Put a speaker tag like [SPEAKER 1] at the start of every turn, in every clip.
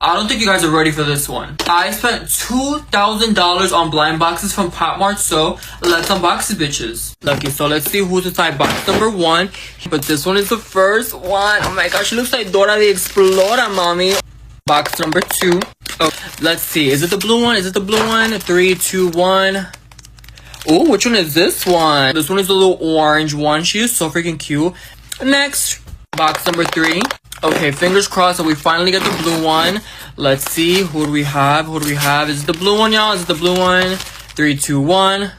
[SPEAKER 1] I don't think you guys are ready for this one. I spent $2,000 on blind boxes from PopMart, so let's unbox it, bitches. Okay, so let's see who's inside box number 1. But this one is the first one. Oh my gosh, she looks like Dora the Explorer, mommy. Box number 2. Oh, let's see. Is it the blue one? Is it the blue one? 3, 2, 1. Oh, which one is this one? This one is the little orange one. She is so freaking cute. Next, box number 3. Okay, fingers crossed that we finally get the blue one. Let's see. Who do we have? Who do we have? Is it the blue one, y'all? Is it the blue one? 3, 2, 1.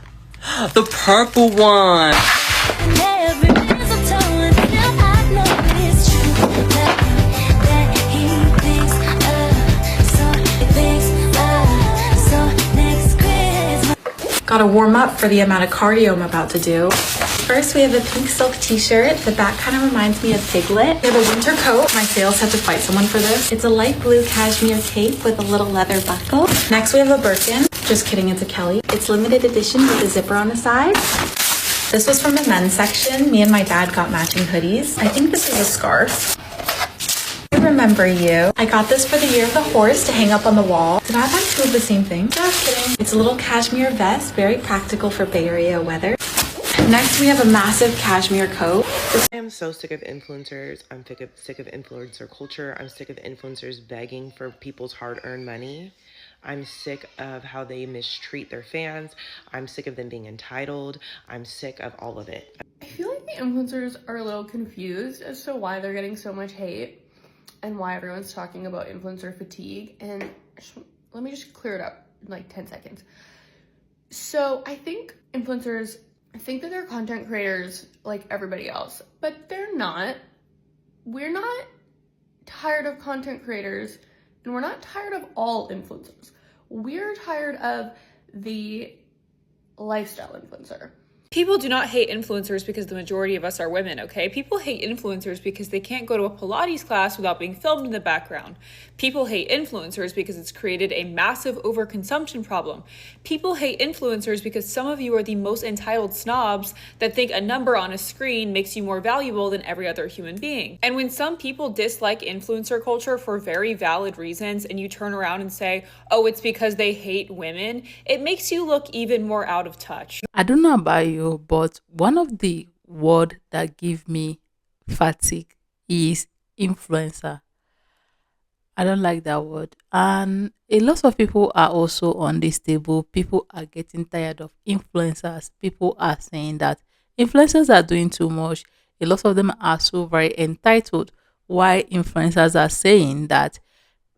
[SPEAKER 1] The purple one.
[SPEAKER 2] Gotta warm up for the amount of cardio I'm about to do. First, we have a pink silk t-shirt. The back kind of reminds me of Piglet. We have a winter coat. My sales had to fight someone for this. It's a light blue cashmere cape with a little leather buckle. Next, we have a Birkin. Just kidding, it's a Kelly. It's limited edition with a zipper on the side. This was from the men's section. Me and my dad got matching hoodies. I think this is a scarf. I remember you. I got this for the year of the horse to hang up on the wall. Did I buy 2 of the same thing? Just kidding. It's a little cashmere vest, very practical for Bay Area weather. Next, we have a massive cashmere coat.
[SPEAKER 3] I am so sick of influencers. I'm sick of influencer culture. I'm sick of influencers begging for people's hard-earned money. I'm sick of how they mistreat their fans. I'm sick of them being entitled. I'm sick of all of it.
[SPEAKER 4] I feel like the influencers are a little confused as to why they're getting so much hate and why everyone's talking about influencer fatigue. And let me just clear it up in like 10 seconds. So I think influencers think that they're content creators like everybody else, but they're not. We're not tired of content creators, and we're not tired of all influencers. We're tired of the lifestyle influencer.
[SPEAKER 5] People do not hate influencers because the majority of us are women, okay? People hate influencers because they can't go to a Pilates class without being filmed in the background. People hate influencers because it's created a massive overconsumption problem. People hate influencers because some of you are the most entitled snobs that think a number on a screen makes you more valuable than every other human being. And when some people dislike influencer culture for very valid reasons and you turn around and say, oh, it's because they hate women, it makes you look even more out of touch.
[SPEAKER 6] I don't know about you, but one of the words that give me fatigue is influencer. I don't like that word. And a lot of people are also on this table. People are getting tired of influencers. People are saying that influencers are doing too much. A lot of them are so very entitled. Why influencers are saying that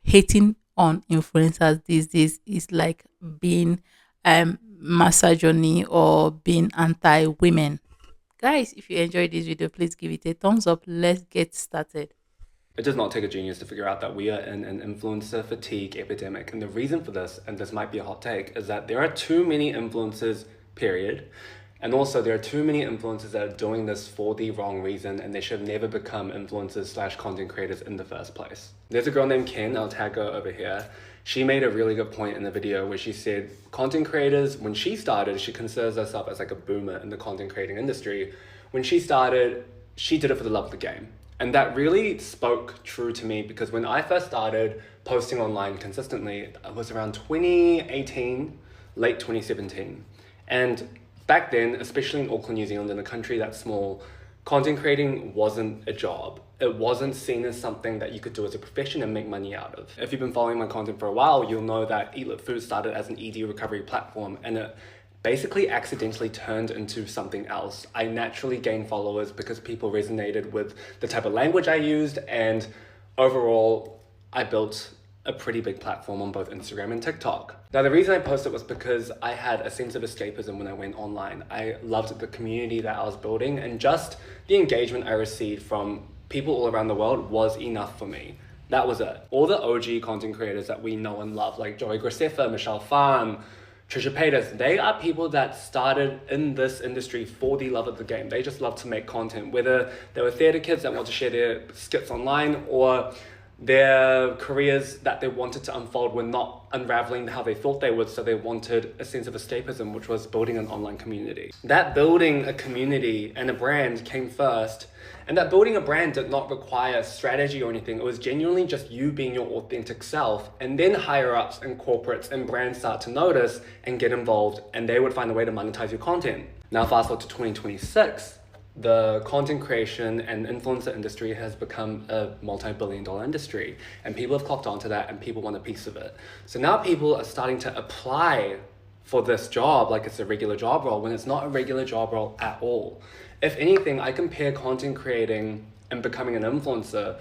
[SPEAKER 6] hating on influencers these days is like being misogyny or being anti-women. Guys, if you enjoyed this video, please give it a thumbs up. Let's get started.
[SPEAKER 7] It does not take a genius to figure out that we are in an influencer fatigue epidemic. And the reason for this, and this might be a hot take, is that there are too many influencers, period. And also there are too many influencers that are doing this for the wrong reason, and they should have never become influencers / content creators in the first place. There's a girl named Ken, I'll tag her over here. She made a really good point in the video where she said content creators, when she started, she considers herself as like a boomer in the content creating industry. When she started, she did it for the love of the game. And that really spoke true to me, because when I first started posting online consistently, it was around 2018, late 2017. And back then, especially in Auckland, New Zealand, in a country that small, content creating wasn't a job. It wasn't seen as something that you could do as a profession and make money out of. If you've been following my content for a while, you'll know that Eat Lit Food started as an ED recovery platform, and it basically accidentally turned into something else. I naturally gained followers because people resonated with the type of language I used, and overall, I built a pretty big platform on both Instagram and TikTok. Now, the reason I posted was because I had a sense of escapism when I went online. I loved the community that I was building, and just the engagement I received from people all around the world was enough for me. That was it. All the OG content creators that we know and love, like Joey Graceffa, Michelle Phan, Trisha Paytas, they are people that started in this industry for the love of the game. They just love to make content, whether they were theater kids that want to share their skits online, or their careers that they wanted to unfold were not unraveling how they thought they would, so they wanted a sense of escapism, which was building an online community. That building a community and a brand came first, and that building a brand did not require strategy or anything. It was genuinely just you being your authentic self, and then higher ups and corporates and brands start to notice and get involved, and they would find a way to monetize your content. Now fast forward to 2026. The content creation and influencer industry has become a multi-billion-dollar industry, and people have clocked onto that and people want a piece of it. So now people are starting to apply for this job like it's a regular job role when it's not a regular job role at all. If anything, I compare content creating and becoming an influencer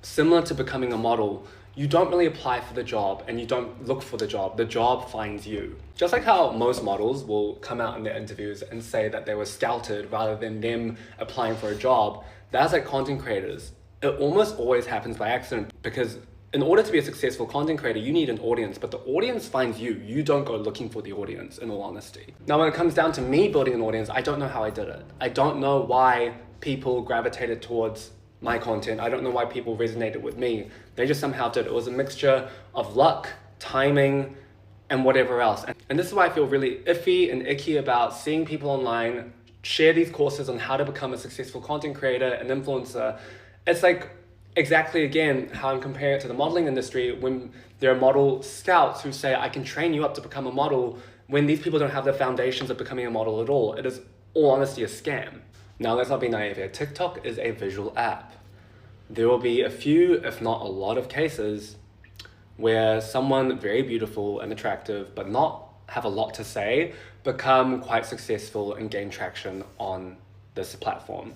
[SPEAKER 7] similar to becoming a model. You don't really apply for the job and you don't look for the job finds you. Just like how most models will come out in their interviews and say that they were scouted rather than them applying for a job, that's like content creators. It almost always happens by accident, because in order to be a successful content creator, you need an audience, but the audience finds you. You don't go looking for the audience, in all honesty. Now, when it comes down to me building an audience, I don't know how I did it. I don't know why people gravitated towards my content. I don't know why people resonated with me. They just somehow did. It was a mixture of luck, timing, and whatever else. And this is why I feel really iffy and icky about seeing people online share these courses on how to become a successful content creator and influencer. It's like exactly, again, how I'm comparing it to the modeling industry when there are model scouts who say, I can train you up to become a model, when these people don't have the foundations of becoming a model at all. It is, all honesty, a scam. Now, let's not be naive here. TikTok is a visual app. There will be a few, if not a lot of cases where someone very beautiful and attractive, but not have a lot to say, become quite successful and gain traction on this platform.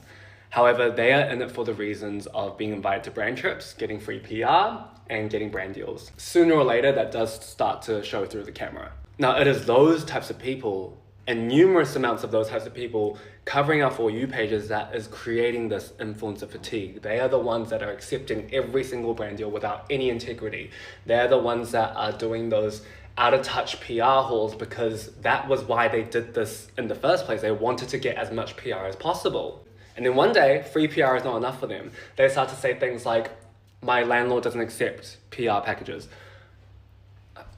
[SPEAKER 7] However, they are in it for the reasons of being invited to brand trips, getting free PR, and getting brand deals. Sooner or later, that does start to show through the camera. Now, it is those types of people and numerous amounts of those types of people covering our For You pages that is creating this influencer fatigue. They are the ones that are accepting every single brand deal without any integrity. They're the ones that are doing those out of touch PR hauls because that was why they did this in the first place. They wanted to get as much PR as possible. And then one day, free PR is not enough for them. They start to say things like, my landlord doesn't accept PR packages.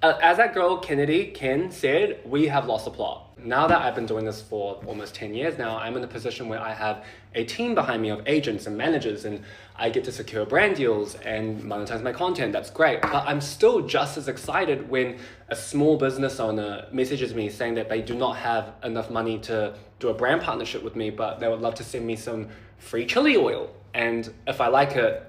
[SPEAKER 7] As that girl Ken said, we have lost the plot. Now that I've been doing this for almost 10 years now, I'm in a position where I have a team behind me of agents and managers, and I get to secure brand deals and monetize my content. That's great. But I'm still just as excited when a small business owner messages me saying that they do not have enough money to do a brand partnership with me, but they would love to send me some free chili oil. And if I like it,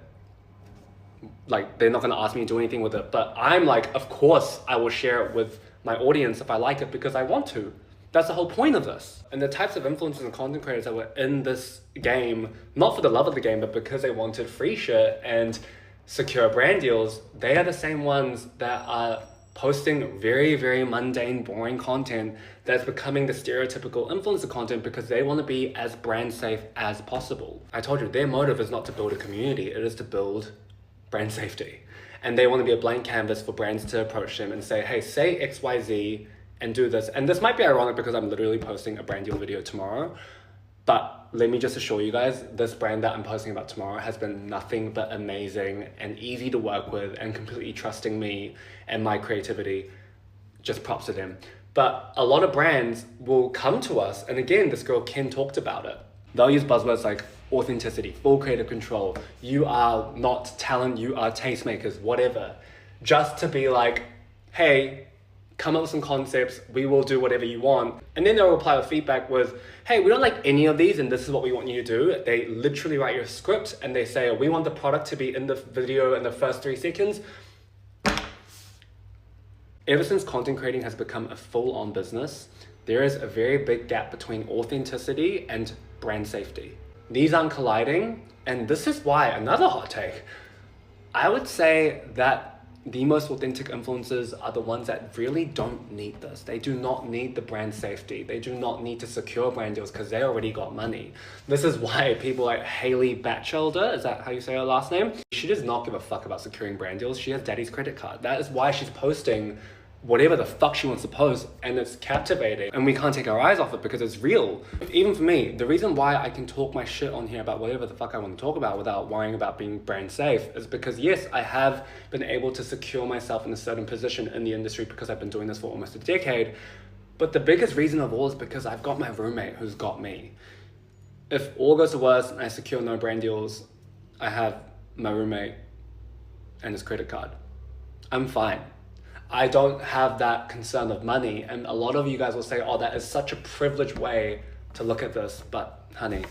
[SPEAKER 7] like, they're not going to ask me to do anything with it. But I'm like, of course I will share it with my audience if I like it because I want to. That's the whole point of this. And the types of influencers and content creators that were in this game, not for the love of the game, but because they wanted free shit and secure brand deals, they are the same ones that are posting very, very mundane, boring content that's becoming the stereotypical influencer content because they want to be as brand safe as possible. I told you, their motive is not to build a community, it is to build brand safety. And they want to be a blank canvas for brands to approach them and say, hey, say XYZ and do this. And this might be ironic because I'm literally posting a brand deal video tomorrow. But let me just assure you guys, this brand that I'm posting about tomorrow has been nothing but amazing and easy to work with and completely trusting me and my creativity. Just props to them. But a lot of brands will come to us. And again, this girl Ken talked about it. They'll use buzzwords like authenticity, full creative control. You are not talent, you are tastemakers, whatever. Just to be like, hey, come up with some concepts, we will do whatever you want. And then they'll reply with feedback with, hey, we don't like any of these and this is what we want you to do. They literally write your script and they say, we want the product to be in the video in the first 3 seconds. Ever since content creating has become a full-on business, there is a very big gap between authenticity and brand safety. These aren't colliding, and this is why, another hot take, I would say that the most authentic influencers are the ones that really don't need this. They do not need the brand safety. They do not need to secure brand deals because they already got money. This is why people like Hailey Batchelder, is that how you say her last name? She does not give a fuck about securing brand deals. She has daddy's credit card. That is why she's posting whatever the fuck she wants to post, and it's captivating and we can't take our eyes off it because it's real. Even for me, the reason why I can talk my shit on here about whatever the fuck I want to talk about without worrying about being brand safe is because yes, I have been able to secure myself in a certain position in the industry because I've been doing this for almost a decade. But the biggest reason of all is because I've got my roommate who's got me. If all goes to worse and I secure no brand deals, I have my roommate and his credit card. I'm fine. I don't have that concern of money. And a lot of you guys will say, oh, that is such a privileged way to look at this. But honey,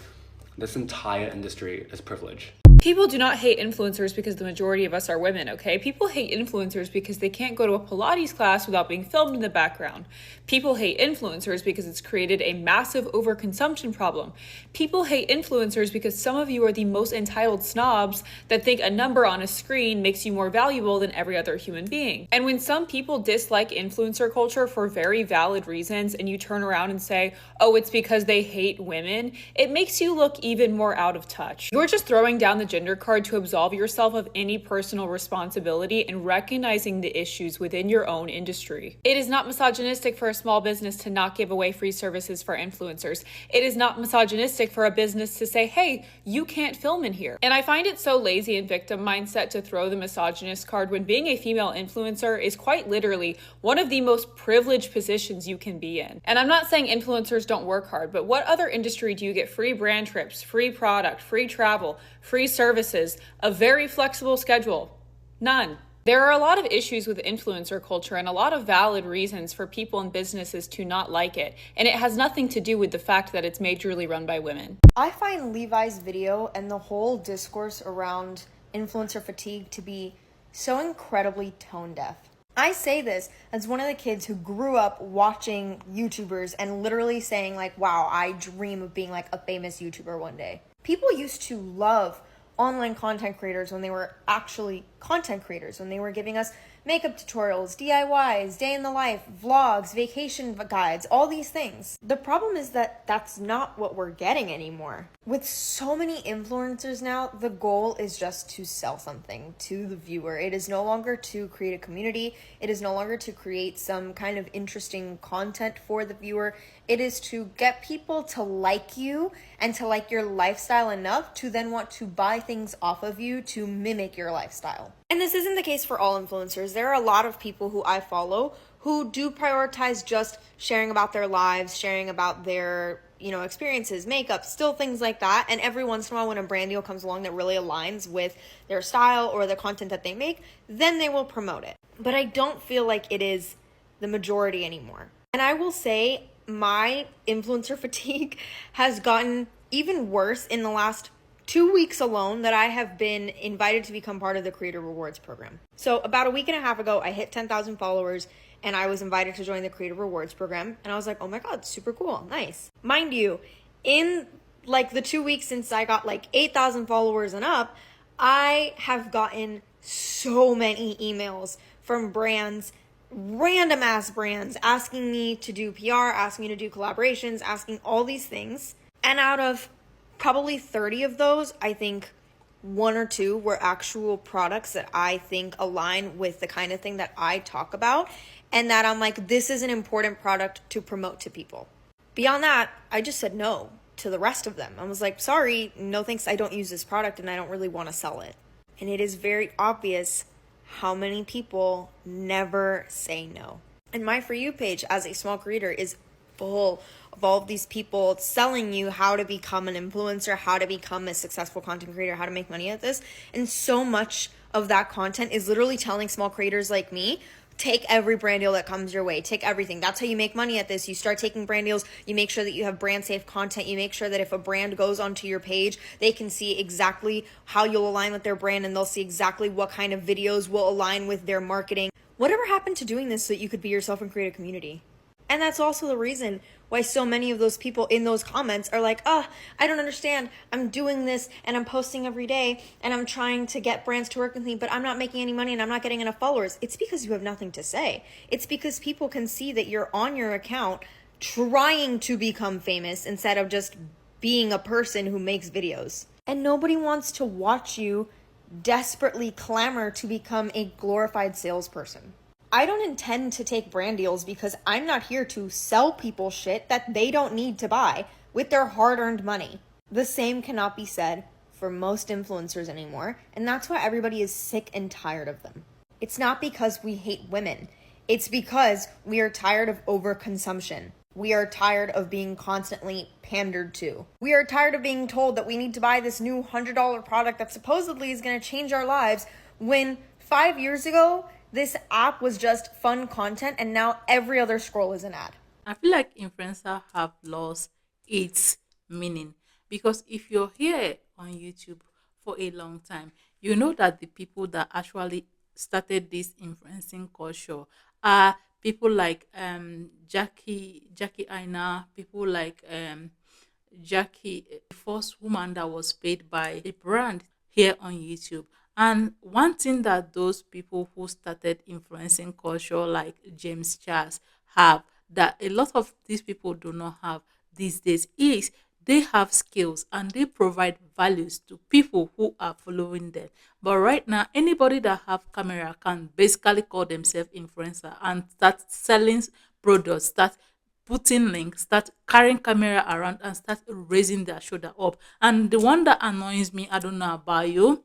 [SPEAKER 7] this entire industry is privilege.
[SPEAKER 5] People do not hate influencers because the majority of us are women, okay? People hate influencers because they can't go to a Pilates class without being filmed in the background. People hate influencers because it's created a massive overconsumption problem. People hate influencers because some of you are the most entitled snobs that think a number on a screen makes you more valuable than every other human being. And when some people dislike influencer culture for very valid reasons and you turn around and say, oh, it's because they hate women, it makes you look even more out of touch. You're just throwing down the gender card to absolve yourself of any personal responsibility and recognizing the issues within your own industry. It is not misogynistic for a small business to not give away free services for influencers. It is not misogynistic for a business to say, hey, you can't film in here. And I find it so lazy and victim mindset to throw the misogynist card when being a female influencer is quite literally one of the most privileged positions you can be in. And I'm not saying influencers don't work hard, but what other industry do you get free brand trips, free product, free travel, free services, a very flexible schedule? None. There are a lot of issues with influencer culture and a lot of valid reasons for people and businesses to not like it. And it has nothing to do with the fact that it's majorly run by women.
[SPEAKER 8] I find Levi's video and the whole discourse around influencer fatigue to be so incredibly tone deaf. I say this as one of the kids who grew up watching YouTubers and literally saying like, wow, I dream of being like a famous YouTuber one day. People used to love online content creators when they were actually content creators, when they were giving us makeup tutorials, DIYs, day in the life, vlogs, vacation guides, all these things. The problem is that that's not what we're getting anymore. With so many influencers now, the goal is just to sell something to the viewer. It is no longer to create a community. It is no longer to create some kind of interesting content for the viewer. It is to get people to like you and to like your lifestyle enough to then want to buy things off of you to mimic your lifestyle. And this isn't the case for all influencers. There are a lot of people who I follow who do prioritize just sharing about their lives, sharing about their, experiences, makeup, still things like that. And every once in a while when a brand deal comes along that really aligns with their style or the content that they make, then they will promote it. But I don't feel like it is the majority anymore. And I will say my influencer fatigue has gotten even worse in the last 2 weeks alone that I have been invited to become part of the Creator Rewards program. So about a week and a half ago, I hit 10,000 followers and I was invited to join the Creator Rewards program. And I was like, oh my God, super cool. Nice. Mind you, in like the 2 weeks since I got like 8,000 followers and up, I have gotten so many emails from brands, random ass brands, asking me to do PR, asking me to do collaborations, asking all these things. And out of probably 30 of those, I think 1 or 2 were actual products that I think align with the kind of thing that I talk about, and that I'm like, this is an important product to promote to people. Beyond that, I just said no to the rest of them. I was like, sorry, no thanks, I don't use this product and I don't really want to sell it. And it is very obvious how many people never say no. And my For You page as a small creator is full of all of these people selling you how to become an influencer, how to become a successful content creator, how to make money at this. And so much of that content is literally telling small creators like me, take every brand deal that comes your way, take everything. That's how you make money at this. You start taking brand deals, you make sure that you have brand safe content, you make sure that if a brand goes onto your page, they can see exactly how you'll align with their brand and they'll see exactly what kind of videos will align with their marketing. Whatever happened to doing this so that you could be yourself and create a community? And that's also the reason why so many of those people in those comments are like, I don't understand. I'm doing this and I'm posting every day and I'm trying to get brands to work with me, but I'm not making any money and I'm not getting enough followers. It's because you have nothing to say. It's because people can see that you're on your account trying to become famous instead of just being a person who makes videos. And nobody wants to watch you desperately clamor to become a glorified salesperson. I don't intend to take brand deals because I'm not here to sell people shit that they don't need to buy with their hard-earned money. The same cannot be said for most influencers anymore, and that's why everybody is sick and tired of them. It's not because we hate women. It's because we are tired of overconsumption. We are tired of being constantly pandered to. We are tired of being told that we need to buy this new $100 product that supposedly is going to change our lives when 5 years ago, this app was just fun content and now every other scroll is an ad.
[SPEAKER 6] I feel like influencer have lost its meaning because if you're here on YouTube for a long time, you know that the people that actually started this influencing culture are people like Jackie Aina, people like Jackie, the first woman that was paid by a brand here on YouTube. And one thing that those people who started influencing culture, like James Charles, have that a lot of these people do not have these days is they have skills and they provide values to people who are following them. But right now, anybody that have camera can basically call themselves influencer and start selling products, start putting links, start carrying camera around and start raising their shoulder up. And the one that annoys me, I don't know about you,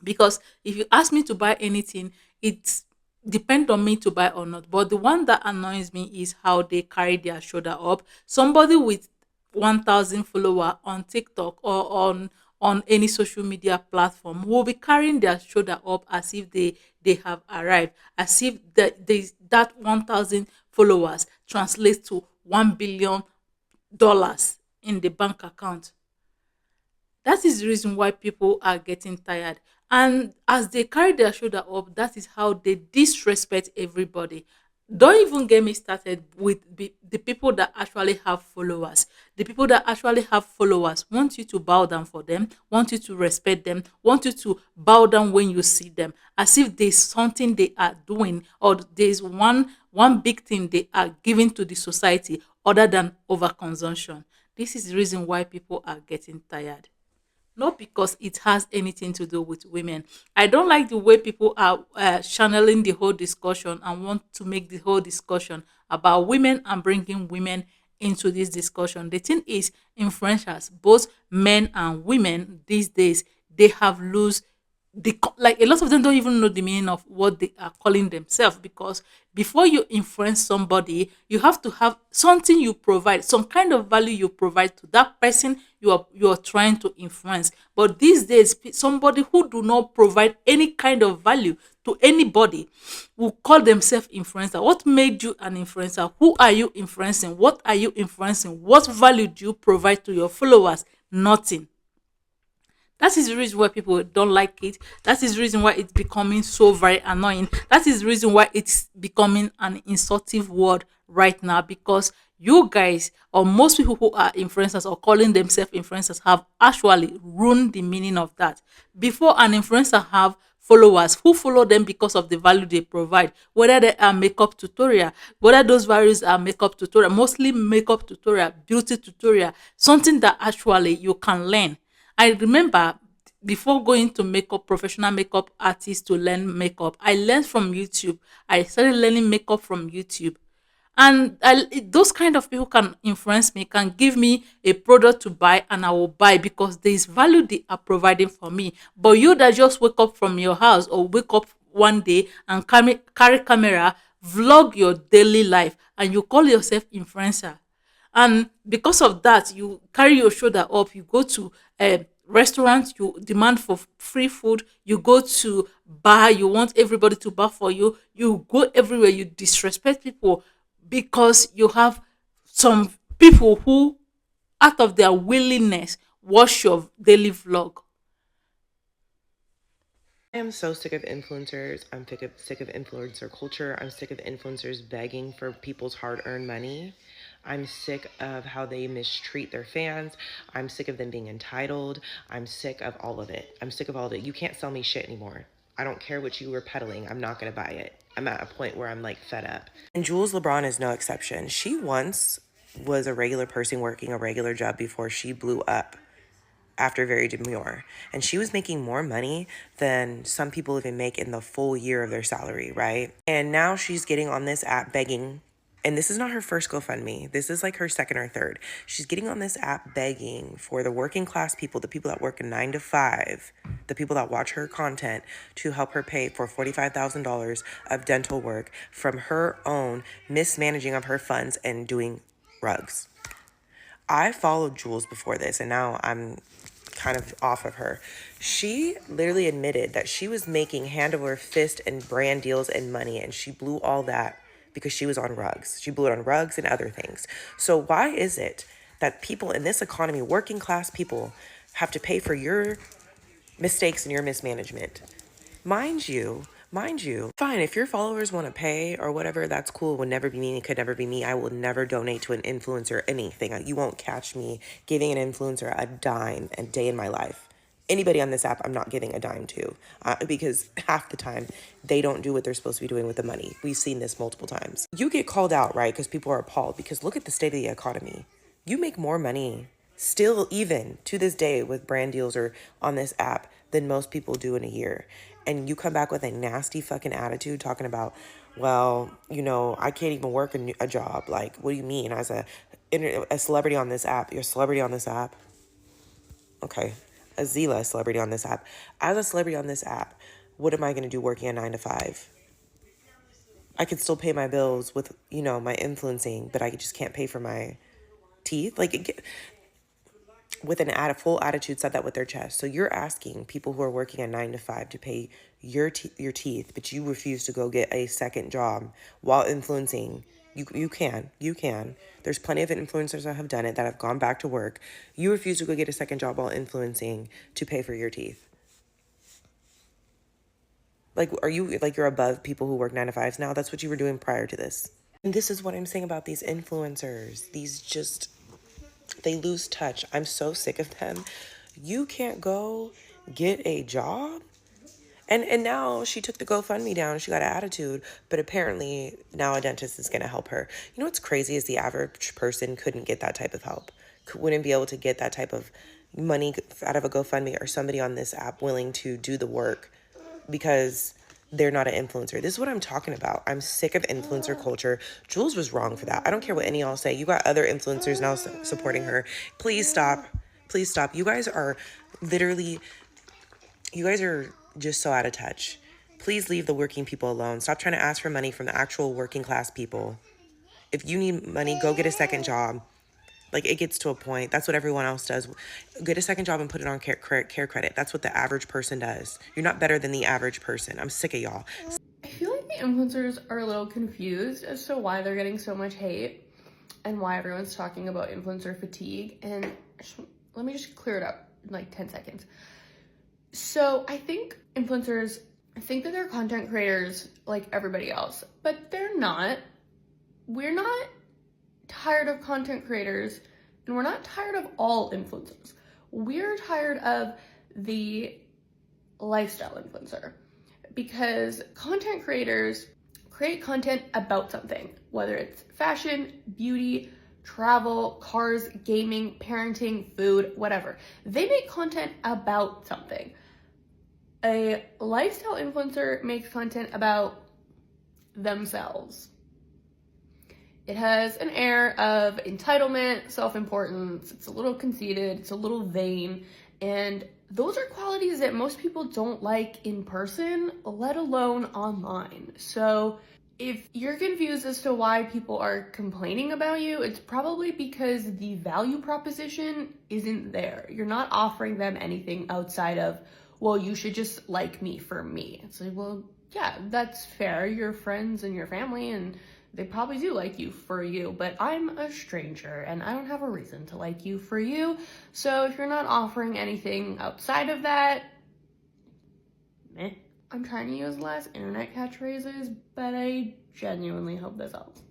[SPEAKER 6] because if you ask me to buy anything, it depends on me to buy or not. But the one that annoys me is how they carry their shoulder up. Somebody with 1,000 follower on TikTok or on any social media platform will be carrying their shoulder up as if they have arrived, as if that 1,000 followers translates to $1 billion in the bank account. That is the reason why people are getting tired. And as they carry their shoulder up, that is how they disrespect everybody. Don't even get me started with the people that actually have followers. The people that actually have followers want you to bow down for them, want you to respect them, want you to bow down when you see them, as if there's something they are doing or there's one big thing they are giving to the society other than overconsumption. This is the reason why people are getting tired, not because it has anything to do with women. I don't like the way people are channeling the whole discussion and want to make the whole discussion about women and bringing women into this discussion. The thing is, influencers, both men and women these days, they have lose like a lot of them don't even know the meaning of what they are calling themselves, because before you influence somebody you have to have something you provide, some kind of value you provide to that person you are trying to influence. But these days somebody who do not provide any kind of value to anybody will call themselves influencer. What made you an influencer? Who are you influencing? What are you influencing? What value do you provide to your followers? Nothing. That is the reason why people don't like it. That is the reason why it's becoming so very annoying. That is the reason why it's becoming an insultive word right now, because you guys or most people who are influencers or calling themselves influencers have actually ruined the meaning of that. Before, an influencer have followers who follow them because of the value they provide, whether they are makeup tutorial, whether those values are makeup tutorial, mostly makeup tutorial, beauty tutorial, something that actually you can learn. I remember before going to makeup, professional makeup artist to learn makeup, I learned from YouTube. I started learning makeup from YouTube. And those kind of people can influence me, can give me a product to buy, and I will buy because there is value they are providing for me. But you that just wake up from your house or wake up one day and carry camera, vlog your daily life, and you call yourself influencer, and because of that you carry your shoulder up, you go to restaurants, you demand for free food, you go to bar, you want everybody to bar for you, you go everywhere, you disrespect people because you have some people who out of their willingness watch your daily vlog.
[SPEAKER 3] I am so sick of influencers. I'm sick of influencer culture. I'm sick of influencers begging for people's hard-earned money. I'm sick of how they mistreat their fans. I'm sick of them being entitled. I'm sick of all of it. I'm sick of all of it. You can't sell me shit anymore. I don't care what you were peddling. I'm not going to buy it. I'm at a point where I'm like fed up. And Jules Lebron is no exception. She once was a regular person working a regular job before she blew up after very demure. And she was making more money than some people even make in the full year of their salary, right? And now she's getting on this app begging. And this is not her first GoFundMe. This is like her second or third. She's getting on this app begging for the working class people, the people that work a 9 to 5, the people that watch her content, to help her pay for $45,000 of dental work from her own mismanaging of her funds and doing rugs. I followed Jules before this, and now I'm kind of off of her. She literally admitted that she was making hand over fist and brand deals and money, and she blew all that because she was on rugs. She blew it on rugs and other things. So why is it that people in this economy, working class people, have to pay for your mistakes and your mismanagement? Mind you, fine, if your followers want to pay or whatever, that's cool. It would never be me. It could never be me. I will never donate to an influencer anything. You won't catch me giving an influencer a dime a day in my life. Anybody on this app, I'm not giving a dime to, because half the time they don't do what they're supposed to be doing with the money. We've seen this multiple times. You get called out, right? Because people are appalled, because look at the state of the economy. You make more money still, even to this day, with brand deals or on this app than most people do in a year. And you come back with a nasty fucking attitude talking about, well, I can't even work a job. Like, what do you mean? As a celebrity on this app, you're a celebrity on this app? Okay. A Zila celebrity on this app. As a celebrity on this app, what am I going to do working a 9 to 5? I could still pay my bills with, my influencing, but I just can't pay for my teeth. Like, with a full attitude, said that with their chest. So you're asking people who are working a 9 to 5 to pay your teeth, but you refuse to go get a second job while influencing. You can. There's plenty of influencers that have done it, that have gone back to work. You refuse to go get a second job while influencing to pay for your teeth. Like, are you, like, you're above people who work 9 to 5s now? That's what you were doing prior to this. And this is what I'm saying about these influencers. They lose touch. I'm so sick of them. You can't go get a job? And now she took the GoFundMe down. She got an attitude, but apparently now a dentist is going to help her. You know what's crazy is the average person couldn't get that type of help. Wouldn't be able to get that type of money out of a GoFundMe or somebody on this app willing to do the work because they're not an influencer. This is what I'm talking about. I'm sick of influencer culture. Jules was wrong for that. I don't care what any of y'all say. You got other influencers now supporting her. Please stop. Please stop. You guys are just so out of touch. Please leave the working people alone. Stop trying to ask for money from the actual working class people. If you need money, go get a second job. Like, it gets to a point. That's what everyone else does. Get a second job and put it on care credit. That's what the average person does. You're not better than the average person. I'm sick of y'all.
[SPEAKER 4] I feel like the influencers are a little confused as to why they're getting so much hate and why everyone's talking about influencer fatigue. And let me just clear it up in like 10 seconds. So I think influencers think that they're content creators like everybody else, but they're not. We're not tired of content creators, and we're not tired of all influencers. We're tired of the lifestyle influencer, because content creators create content about something, whether it's fashion, beauty, travel, cars, gaming, parenting, food, whatever. They make content about something. A lifestyle influencer makes content about themselves. It has an air of entitlement, self-importance. It's a little conceited, it's a little vain, and those are qualities that most people don't like in person, let alone online. So if you're confused as to why people are complaining about you, it's probably because the value proposition isn't there. You're not offering them anything outside of, well, you should just like me for me. It's like, well, yeah, that's fair. You're friends and your family, and they probably do like you for you, but I'm a stranger and I don't have a reason to like you for you. So if you're not offering anything outside of that, meh. I'm trying to use less internet catchphrases, but I genuinely hope this helps.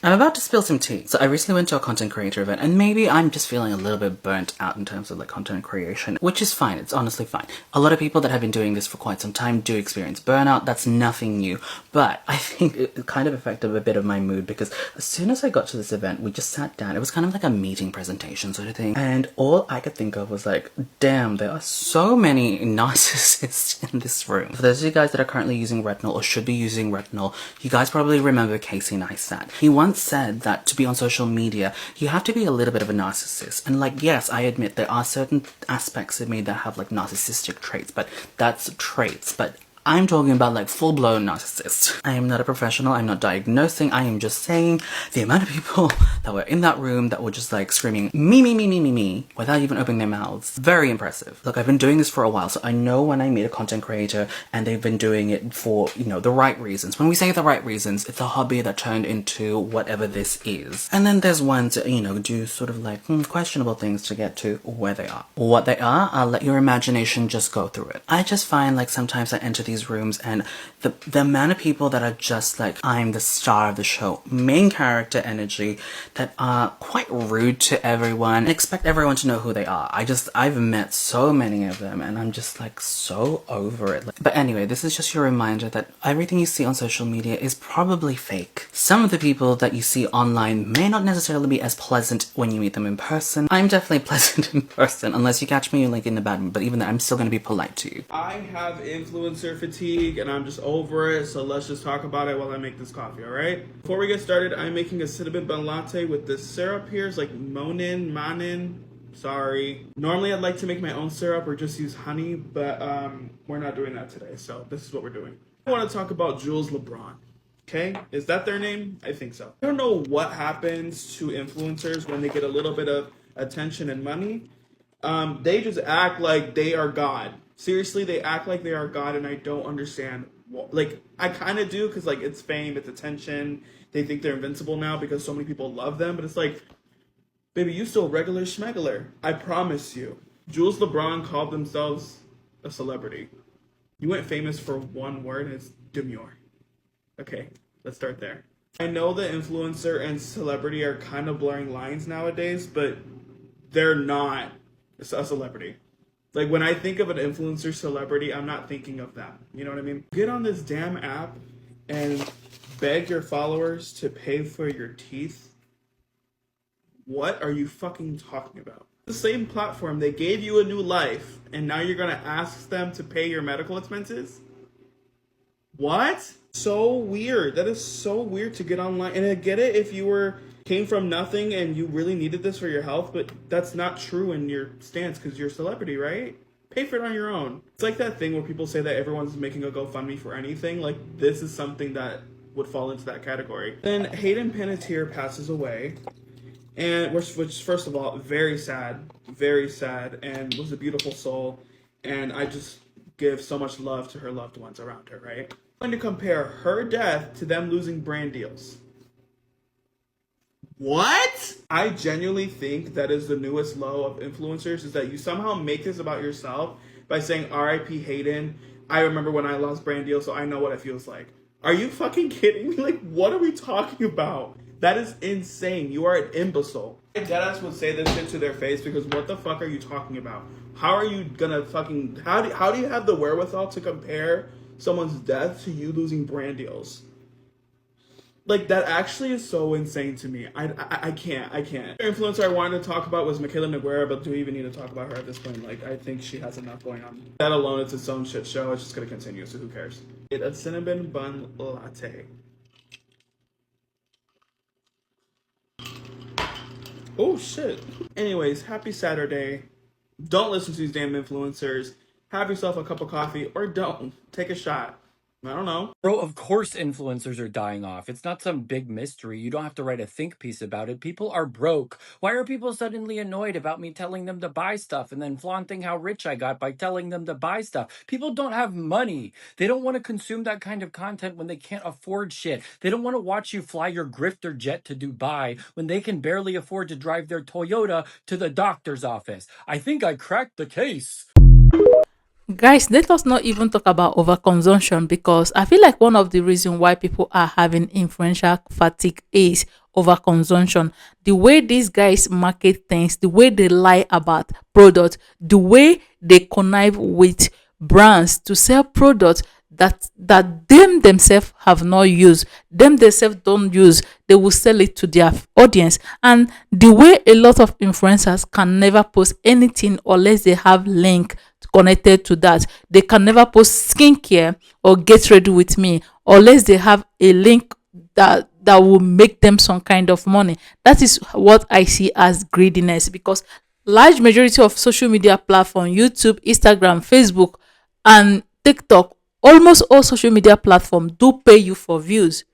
[SPEAKER 9] I'm about to spill some tea. So I recently went to a content creator event, and maybe I'm just feeling a little bit burnt out in terms of like content creation, which is fine. It's honestly fine. A lot of people that have been doing this for quite some time do experience burnout. That's nothing new. But I think it kind of affected a bit of my mood, because as soon as I got to this event, we just sat down. It was kind of like a meeting presentation sort of thing. And all I could think of was like, damn, there are so many narcissists in this room. For those of you guys that are currently using retinol or should be using retinol, you guys probably remember Casey Neistat. He once said that to be on social media, you have to be a little bit of a narcissist. And like, yes, I admit there are certain aspects of me that have like narcissistic traits, but that's traits. But I'm talking about like full-blown narcissists. I am not a professional, I'm not diagnosing, I am just saying the amount of people that were in that room that were just like screaming me without even opening their mouths. Very impressive. Look, I've been doing this for a while, so I know when I meet a content creator and they've been doing it for, you know, the right reasons. When we say the right reasons, it's a hobby that turned into whatever this is. And then there's ones that, you know, do sort of like questionable things to get to where they are. What they are, I'll let your imagination just go through it. I just find like sometimes I enter these rooms and the amount of people that are just like, I'm the star of the show, main character energy, that are quite rude to everyone and expect everyone to know who they are. I've met so many of them and I'm just like so over it. But anyway, this is just your reminder that everything you see on social media is probably fake. Some of the people that you see online may not necessarily be as pleasant when you meet them in person. I'm definitely pleasant in person, unless you catch me like in the bad mood, but even then I'm still gonna be polite to you.
[SPEAKER 10] I have influencer fatigue and I'm just over it, so let's just talk about it while I make this coffee, alright? Before we get started, I'm making a cinnamon bun latte with this syrup here. It's like manin, sorry. Normally I'd like to make my own syrup or just use honey, but we're not doing that today, so this is what we're doing. I want to talk about Jules Lebron. Okay, is that their name? I think so. I don't know what happens to influencers when they get a little bit of attention and money. They just act like they are God. Seriously, they act like they are God, and I don't understand. Like, I kind of do, because like it's fame, it's attention. They think they're invincible now because so many people love them, but it's like, baby, you still regular schmegular. I promise you. Jules LeBron called themselves a celebrity. You went famous for one word, and it's demure. Okay, let's start there. I know the influencer and celebrity are kind of blurring lines nowadays, but they're not a celebrity. Like, when I think of an influencer celebrity, I'm not thinking of that. You know what I mean? Get on this damn app and beg your followers to pay for your teeth. What are you fucking talking about? The same platform, they gave you a new life, and now you're gonna ask them to pay your medical expenses? What? So weird. That is so weird to get online. And I get it if you came from nothing and you really needed this for your health, but that's not true in your stance because you're a celebrity, right? Pay for it on your own. It's like that thing where people say that everyone's making a GoFundMe for anything. Like, this is something that would fall into that category. Then Hayden Panettiere passes away, and which first of all, very sad, and was a beautiful soul. And I just give so much love to her loved ones around her, right? I'm going to compare her death to them losing brand deals. What? I genuinely think that is the newest low of influencers, is that you somehow make this about yourself by saying R.I.P. Hayden. I remember when I lost brand deals, so I know what it feels like. Are you fucking kidding me? Like, what are we talking about? That is insane. You are an imbecile. Deadass would say this shit to their face, because what the fuck are you talking about? How are you gonna fucking... How do you have the wherewithal to compare someone's death to you losing brand deals? Like, that actually is so insane to me. I can't. The influencer I wanted to talk about was Michaela Noguera, but do we even need to talk about her at this point? Like, I think she has enough going on. That alone, it's its own shit show. It's just gonna continue, so who cares? Get a cinnamon bun latte. Oh, shit. Anyways, happy Saturday. Don't listen to these damn influencers. Have yourself a cup of coffee, or don't. Take a shot. I don't know.
[SPEAKER 11] Bro, of course influencers are dying off. It's not some big mystery. You don't have to write a think piece about it. People are broke. Why are people suddenly annoyed about me telling them to buy stuff and then flaunting how rich I got by telling them to buy stuff? People don't have money. They don't want to consume that kind of content when they can't afford shit. They don't want to watch you fly your grifter jet to Dubai when they can barely afford to drive their Toyota to the doctor's office. I think I cracked the case.
[SPEAKER 6] Guys, let us not even talk about overconsumption, because I feel like one of the reasons why people are having influential fatigue is overconsumption. The way these guys market things, the way they lie about products, the way they connive with brands to sell products that them themselves have not used, them themselves don't use, they will sell it to their audience. And the way a lot of influencers can never post anything unless they have link connected to that. They can never post skincare or get ready with me unless they have a link that will make them some kind of money. That is what I see as greediness, because large majority of social media platform, YouTube, Instagram, Facebook, and TikTok, almost all social media platforms do pay you for views.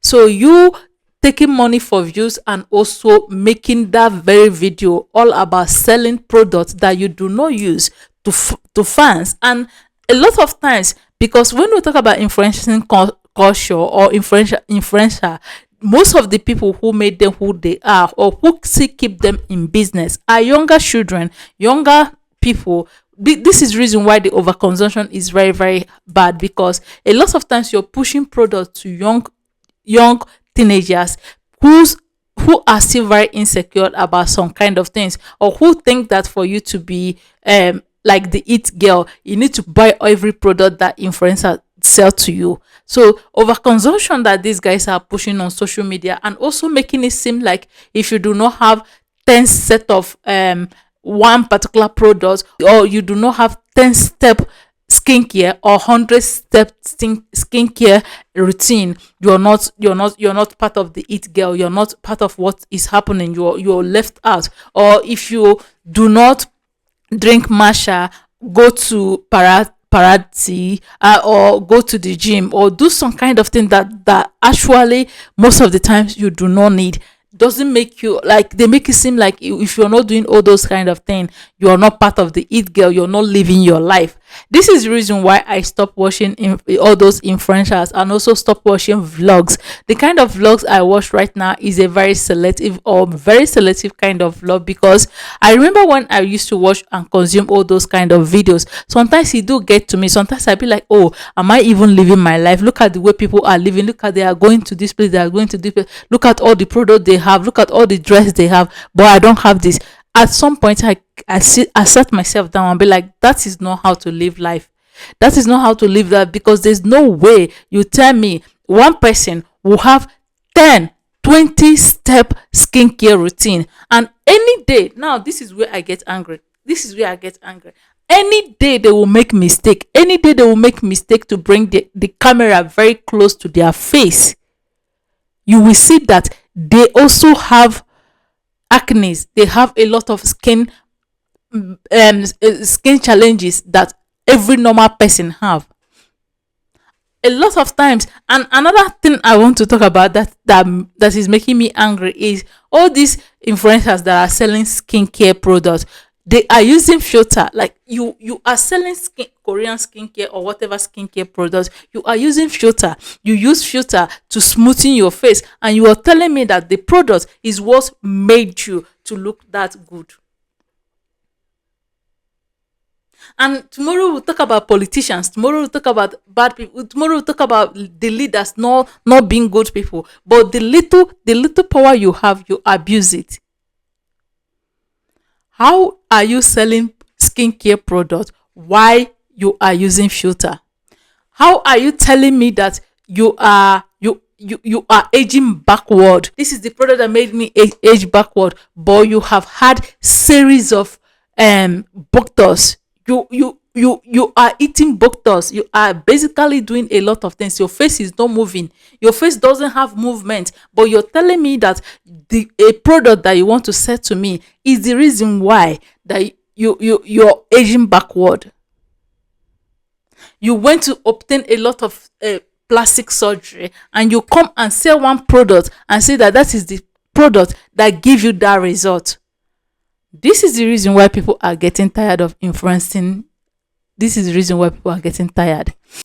[SPEAKER 6] So you taking money for views and also making that very video all about selling products that you do not use to fans. And a lot of times, because when we talk about influencing culture or influencer, most of the people who made them who they are or who still keep them in business are younger children, younger people. This is reason why the overconsumption is very, very bad, because a lot of times you're pushing products to young teenagers who are still very insecure about some kind of things, or who think that for you to be like the it girl, you need to buy every product that influencer sell to you. So overconsumption that these guys are pushing on social media, and also making it seem like if you do not have 10 set of one particular product, or you do not have 10-step skincare or 100-step skincare routine, you're not part of the it girl, you're not part of what is happening, you're left out. Or if you do not drink matcha, go to paradise, or go to the gym, or do some kind of thing that actually most of the times you do not need, doesn't make you, like, they make it seem like if you're not doing all those kind of things, you are not part of the it girl, you're not living your life. This is the reason why I stopped watching all those influencers, and also stop watching vlogs. The kind of vlogs I watch right now is a very selective kind of vlog, because I remember when I used to watch and consume all those kind of videos, sometimes it do get to me. Sometimes I be like, oh, am I even living my life? Look at the way people are living. Look at, they are going to this place, they are going to this place. Look at all the product they have. Look at all the dress they have, but I don't have this. At some point, I sat myself down and be like, that is not how to live life. That is not how to live that, because there's no way you tell me one person will have 10-20 step skincare routine, and any day, now this is where I get angry. Any day they will make mistake. Any day they will make mistake to bring the camera very close to their face. You will see that they also have acne. They have a lot of skin challenges that every normal person have. A lot of times, and another thing I want to talk about that is making me angry is all these influencers that are selling skincare products. They are using filter. Like, you are selling Korean skincare or whatever skincare products, you are using filter. You use filter to smoothen your face, and you are telling me that the product is what made you to look that good. And tomorrow we'll talk about politicians. Tomorrow we'll talk about bad people. Tomorrow we'll talk about the leaders not being good people. But the little power you have, you abuse it. How are you selling skincare products while you are using filter? How are you telling me that you are aging backward? This is the product that made me age backward, but you have had series of doctors. You are eating Botox. You are basically doing a lot of things. Your face is not moving. Your face doesn't have movement. But you're telling me that a product that you want to sell to me is the reason why that you're aging backward. You went to obtain a lot of plastic surgery, and you come and sell one product and say that is the product that gives you that result. This is the reason why people are getting tired of influencing. This is the reason why people are getting tired.